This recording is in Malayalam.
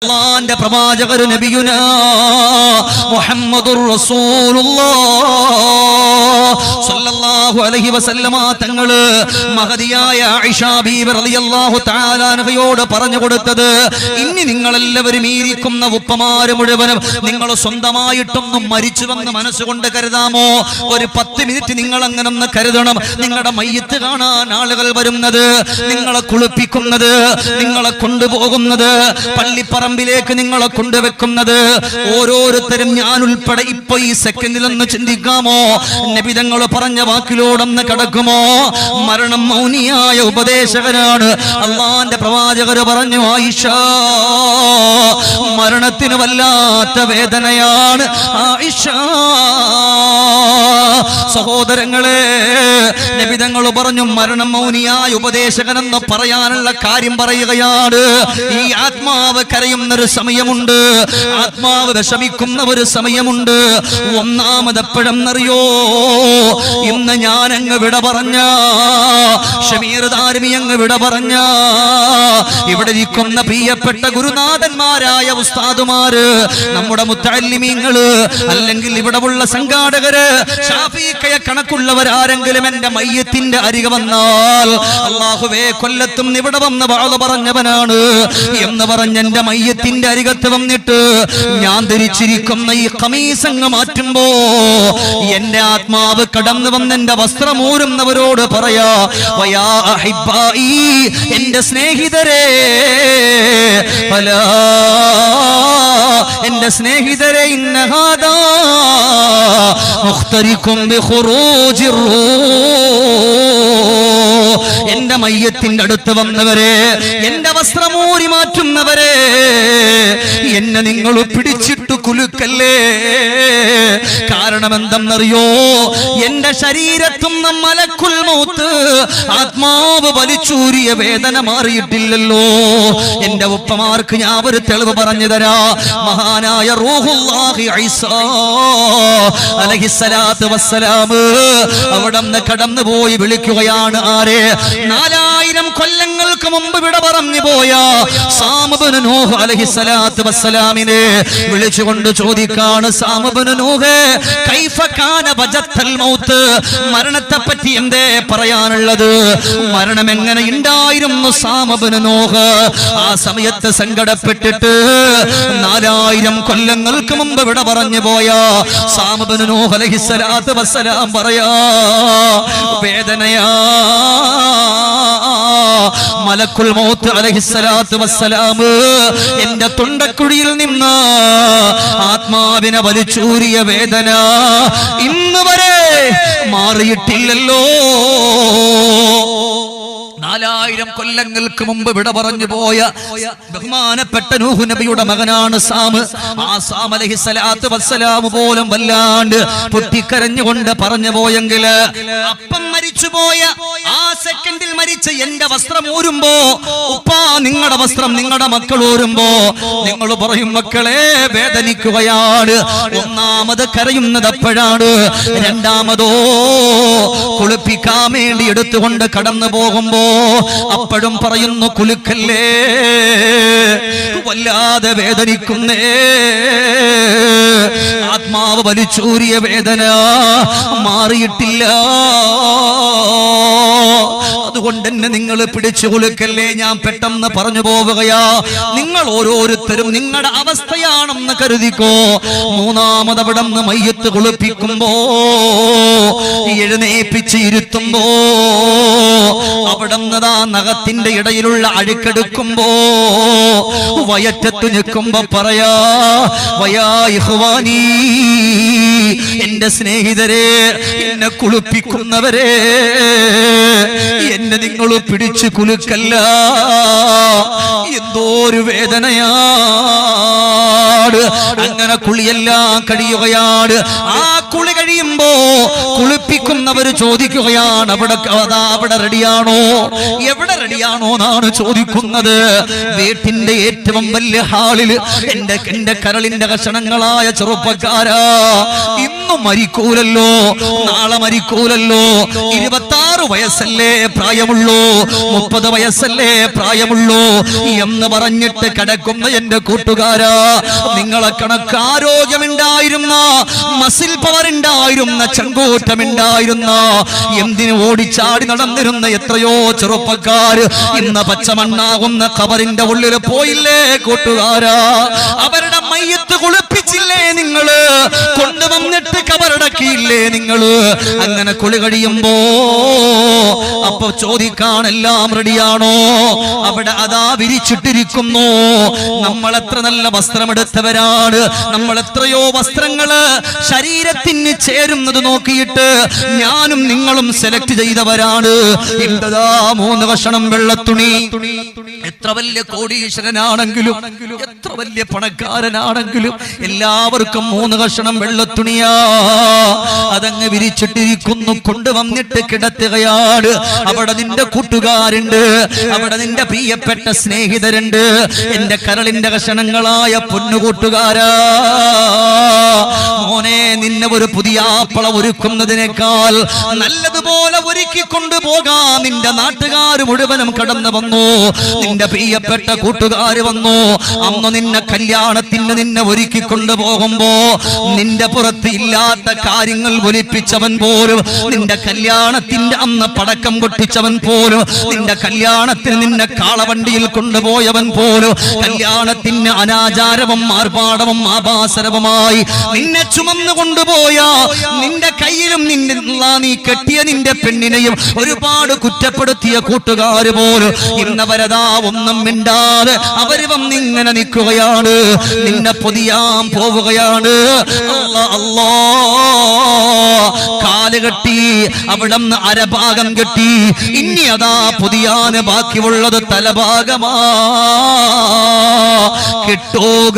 അല്ലാഹുവിന്റെ പ്രവാചകർ നബിയുനാ മുഹമ്മദുർ റസൂലുള്ളാഹ് സ്വല്ലല്ലാഹു അലൈഹി വസല്ലമ തങ്ങൾ മഹദിയായ ആയിഷ ബീവി റളിയല്ലാഹു തആല അൻഹയോട് പറഞ്ഞു കൊടുത്തത്, ഇനി നിങ്ങളെല്ലാവരും ഈരിക്കുന്ന ഉപ്പമാര് മുഴുവനും നിങ്ങൾ സ്വന്തമായിട്ടൊന്നും മരിച്ചുവെന്ന് മനസ്സുകൊണ്ട് കരുതാമോ? ഒരു 10 മിനിറ്റ് നിങ്ങൾ അങ്ങനെ ഒന്ന് കരുതണം. നിങ്ങളുടെ മയ്യത്ത് കാണാൻ ആളുകൾ വരുന്നത്, നിങ്ങളെ കുളിപ്പിക്കുന്നത്, നിങ്ങളെ കൊണ്ടുപോകുന്നത്, പള്ളിപ്പറമ്പിലേക്ക് നിങ്ങളെ കൊണ്ടുവെക്കുന്നത്, ഓരോരുത്തരും ഞാൻ ഉൾപ്പെടെ ഇപ്പൊ ഈ സെക്കൻഡിലൊന്ന് ചിന്തിക്കാമോ? നബി തങ്ങൾ പറഞ്ഞ വാക്കിലോടൊന്ന് കടക്കുമോ? മരണം മൗനിയായ ഉപദേശകനാണ്. അള്ളാന്റെ പ്രവാചകർ പറഞ്ഞു, ആയിഷ മരണത്തിന് വല്ലാത്ത വേദനയാണ് ആയിഷ. സഹോദരങ്ങളെ, നബി തങ്ങൾ പറഞ്ഞു മരണം മൗനിയായ ഉപദേശകനെന്ന് പറയാനുള്ള കാര്യം പറയുകയാണ്. ഈ ആത്മാവ് കരയുന്നൊരു സമയമുണ്ട്, ആത്മാവ് വിഷമിക്കുന്ന ഒരു സമയമുണ്ട്. ഒന്നാമത് എപ്പോഴെന്നറിയോ? ഇന്ന് ഞാൻ അങ്ങ് വിട പറഞ്ഞ, ഷമീർ ദാരിമി അങ്ങ് വിട പറഞ്ഞ, ഇവിടെ ഇരിക്കുന്ന പ്രിയപ്പെട്ട ഗുരുനാഥന്മാരായ ഉസ്താദുമാര്, നമ്മുടെ മുത്തഅല്ലിമീങ്ങള്, അല്ലെങ്കിൽ ഇവിടെ ഉള്ള സംഘാടകര്, ഷാഫിഈക്കയ കണക്കുള്ളവരാരെങ്കിലും എന്റെ മയ്യത്തിന്റെ അരികെ വന്നാൽ, അല്ലാഹുവേ കൊല്ലത്തും ഇവിടെ വന്ന് വാള് പറഞ്ഞവനാണ് എന്ന് പറഞ്ഞ് എന്റെ മയ്യത്തിന്റെ അരികത്ത് വന്നിട്ട് ഞാൻ ധരിച്ചിരിക്കുന്ന ഈ ഖമീസ് അങ്ങ് മാറ്റുമ്പോ എന്റെ ആത്മാവ് കടന്നു വന്ന് എന്റെ വസ്ത്രമൂരുന്നവരോട് പറയാ, വയാ അഹിബ്ബായി, എന്റെ സ്നേഹിതരെ, എന്റെ സ്നേഹിതരെ, ഇന്നഹാദാ മുഖ്തരിക്കും ബിഖുറൂജിർ റൂഹ്, എന്റെ മയ്യത്തിന്റെ അടുത്ത് വന്നവരെ, എന്റെ വസ്ത്രമൂരി മാറ്റുന്നവരെ, എന്നെ നിങ്ങൾ പിടിച്ചിട്ടു കുലുക്കല്ലേ. കാരണം എന്തെന്നറിയോ? എന്റെ ശരീരത്തും മലക്കുൽ മൗത്ത്, ആത്മാവ് വലിച്ചൂരിയ വേദന മാറിയിട്ടില്ലല്ലോ. എന്റെ ഉപ്പമാർക്ക് ഞാൻ ഒരു തെളിവ് പറഞ്ഞു തരാ. മഹാനായ റൂഹുല്ലാഹി ഈസാ അലൈഹിസ്സലാത്തു വസ്സലാം അവിടുന്ന് കടന്നുപോയി വിളിക്കുകയാണ്. ആരെ? 4000 കൊല്ലങ്ങൾക്ക് മുമ്പ് വിട പറഞ്ഞു പോയ സാം ഇബ്നു നൂഹ് അലൈഹിസ്സലാത്തു വസ്സലാമിനെ വിളിച്ചുകൊണ്ട് ചോദിക്കാണ്, സാം ഇബ്നു നൂഹ്, കൈഫ കാന വജത്തൽ മൗത്ത്, മരണത്തെ പറ്റി എന്തേ പറയാനുള്ളത്? മരണം എങ്ങനെ ഉണ്ടായിരുന്നു സാം ഇബ്നു നൂഹ്? ആ സമയത്ത് സങ്കടപ്പെട്ടിട്ട് 4000 കൊല്ലങ്ങൾക്ക് മുമ്പ് വിട പറഞ്ഞു പോയ സാം ഇബ്നു നൂഹ് അലൈഹിസ്സലാത്തു വസ്സലാം പറയാ, വേദനയാ. മലക്കുൽ മൗത്ത് അലൈഹിസ്സലാത്തു വസ്സലാം എന്റെ തൊണ്ടക്കുഴിയിൽ നിന്ന് ആത്മാവിനെ വലിച്ചൂരിയ വേദന ഇന്ന് വരെ മാറിയിട്ടില്ലല്ലോ. 4000 കൊല്ലങ്ങൾക്ക് മുമ്പ് വിട പറഞ്ഞു പോയ ബഹുമാനപ്പെട്ട നൂഹ് നബിയുടെ മകനാണ് സാം. ആ സാം അലൈഹിസ്സലാത്തു വസ്സലാം പോലും വല്ലാണ്ട് പൊട്ടിക്കരഞ്ഞുകൊണ്ട് പറഞ്ഞു പോയെങ്കിൽ, അപ്പം മരിച്ചുപോയ ആ സെക്കൻഡിൽ മരിച്ച എന്റെ വസ്ത്രം ഊരുമ്പോ, ഉപ്പാ നിങ്ങളുടെ വസ്ത്രം നിങ്ങളുടെ മക്കൾ ഊരുമ്പോ നിങ്ങൾ പറയും, മക്കളെ വേദനിക്കുകയാണ്. ഒന്നാമത് കരയുന്നത് അപ്പോഴാണ്. രണ്ടാമതോ കുളിപ്പിക്കാൻ വേണ്ടി എടുത്തുകൊണ്ട് കടന്നു പോകുമ്പോ അപ്പോഴും പറയുന്നു, കുലുക്കല്ലേ, വല്ലാതെ വേദനിക്കുന്നേ. ആത്മാവ് വലിച്ചൂരിയ വേദന മാറിയിട്ടില്ല. അതുകൊണ്ട് തന്നെ നിങ്ങൾ പിടിച്ചു കുലുക്കല്ലേ. ഞാൻ പെട്ടെന്ന് പറഞ്ഞു പോവുകയാ. നിങ്ങൾ ഓരോരുത്തരും നിങ്ങളുടെ അവസ്ഥയാണെന്ന് കരുതിക്കോ. മൂന്നാമത് അവിടെ നിന്ന് മയ്യത്ത് കുളിപ്പിക്കുമ്പോ, എഴുന്നേപ്പിച്ച് ഇരുത്തുമ്പോ, അവിടെ നിന്നതാ നഖത്തിന്റെ ഇടയിലുള്ള അഴുക്കെടുക്കുമ്പോ, വയറ്റത്ത് നിൽക്കുമ്പോ പറയാ, വയാ ഇഖ്വാനി, എന്റെ സ്നേഹിതരെ, എന്നെ കുളിപ്പിക്കുന്നവരെ, എന്നെ നിങ്ങൾ പിടിച്ചു കുലുക്കല്ല. എന്തോ ഒരു വേദനയാണ്. അങ്ങനെ കുളിയെല്ലാം കഴിയുകയാണ്. ആ കുളി കഴിയുമ്പോ, കുളിപ്പി കുളിപ്പിക്കുന്നവര് ചോദിക്കുകയാണ്, അവിടെ റെഡിയാണോ, എവിടെ റെഡിയാണോ എന്നാണ് ചോദിക്കുന്നത്. വീട്ടിന്റെ ഏറ്റവും വലിയ ഹാളിൽ എന്റെ കരളിന്റെ കഷണങ്ങളായ ചെറുപ്പക്കാരാ, ഇന്ന് മരിക്കൂലല്ലോ, നാളെ മരിക്കൂലല്ലോ, 26 വയസ്സല്ലേ പ്രായമുള്ളൂ, 30 വയസ്സല്ലേ പ്രായമുള്ളൂ എന്ന് പറഞ്ഞിട്ട് കിടക്കുന്ന എന്റെ കൂട്ടുകാരാ, നിങ്ങളെ കണക്ക് ആരോഗ്യമുണ്ടായിരുന്ന, മസിൽ പവർ ഉണ്ടായിരുന്ന, ചങ്കൂറ്റമുണ്ടായിരുന്ന, എന്തിനു ഓടിച്ചാടി നടന്നിരുന്ന എത്രയോ ചെറുപ്പക്കാർ ഇന്ന് പച്ചമണ്ണാകുന്ന ഖബറിന്റെ ഉള്ളിൽ പോയില്ലേ കൂട്ടുകാരാ. അവരുടെ മയ്യത്ത് കുളിപ്പിച്ചില്ലേ നിങ്ങള്, കൊണ്ടുവന്നിട്ട് കബറടക്കിയില്ലേ നിങ്ങള്. അങ്ങനെ കുളി കഴിയുമ്പോ അപ്പൊ ചോദിക്കാനെല്ലാം റെഡിയാണോ, അവിടെ അതാ വിരിച്ചിട്ടിരിക്കുന്നു. നമ്മൾ എത്ര നല്ല വസ്ത്രമെടുത്തവരാണ്, നമ്മൾ എത്രയോ വസ്ത്രങ്ങള് ശരീരത്തിന് ചേരുന്നത് നോക്കിയിട്ട് ഞാനും നിങ്ങളും സെലക്ട് ചെയ്തവരാണ്. ഇതാ 3 കഷണം വെള്ളത്തുണി. എത്ര വലിയ കോടീശ്വരനാണെങ്കിലും, എത്ര വലിയ പണക്കാരനാണെങ്കിലും എല്ലാവർക്കും 3 കഷണം വെള്ളത്തുണിയാ. അതങ്ങ് വിരിച്ചിട്ടിരിക്കുന്നു, കൊണ്ടുവന്നിട്ട് കിടത്തുകയാണ്. അവിടെ നിന്റെ കൂട്ടുകാരുണ്ട്, അവിടെ നിന്റെ പ്രിയപ്പെട്ട സ്നേഹിതരുണ്ട്, എന്റെ കരളിന്റെ കഷണങ്ങളായ പൊന്നുകൂട്ടുകാരാ. മോനെ, നിന്നെ ഒരു പുതിയ ആപ്പള ഒരുക്കുന്നതിനേക്കാൾ നല്ലതുപോലെ ഒരുക്കി കൊണ്ടുപോകാൻ നിന്റെ നാട്ടുകാർ മുഴുവനും കടന്നു വന്നു, നിന്റെ പ്രിയപ്പെട്ട കൂട്ടുകാര് വന്നു. അന്ന് നിന്നെ കല്യാണത്തിന് നിന്നെ ഒരുക്കി കൊണ്ടുപോകുമ്പോ നിന്റെ പുറത്ത് ഇല്ലാത്ത കാര്യങ്ങൾ ഒലിപ്പിച്ചവൻ പോലും, നിന്റെ കല്യാണത്തിന്റെ അന്ന് പടക്കം പൊട്ടിച്ചവൻ പോലും, നിന്റെ കല്യാണത്തിന് നിന്നെ കാളവണ്ടിയിൽ കൊണ്ടുപോയവൻ പോലും, കല്യാണത്തിന് അനാചാരവും ആർഭാടവും ആഭാസരവുമായി നിന്നെ ചുമന്നു കൊണ്ടുപോയ നിന്റെ കയ്യിലും നീ കെട്ടിയ നിന്റെ പെണ്ണിനെയും ഒരുപാട് കുറ്റപ്പെടുത്തിയ കൂട്ടുകാര് പോലും ഇന്നവരതാ ഒന്നും മിണ്ടാതെ അവര് വന്നിങ്ങനെ നിൽക്കുകയാണ്, നിന്നെ പൊതിയാൻ പോവുകയാണ്. അല്ലാ അല്ലാ, കാല് കെട്ടി, അവിടെ അരഭാഗം കെട്ടി, ഇനി അതാ പൊതിയാന് ബാക്കിയുള്ളത് തലഭാഗമാ. കിട്ടുക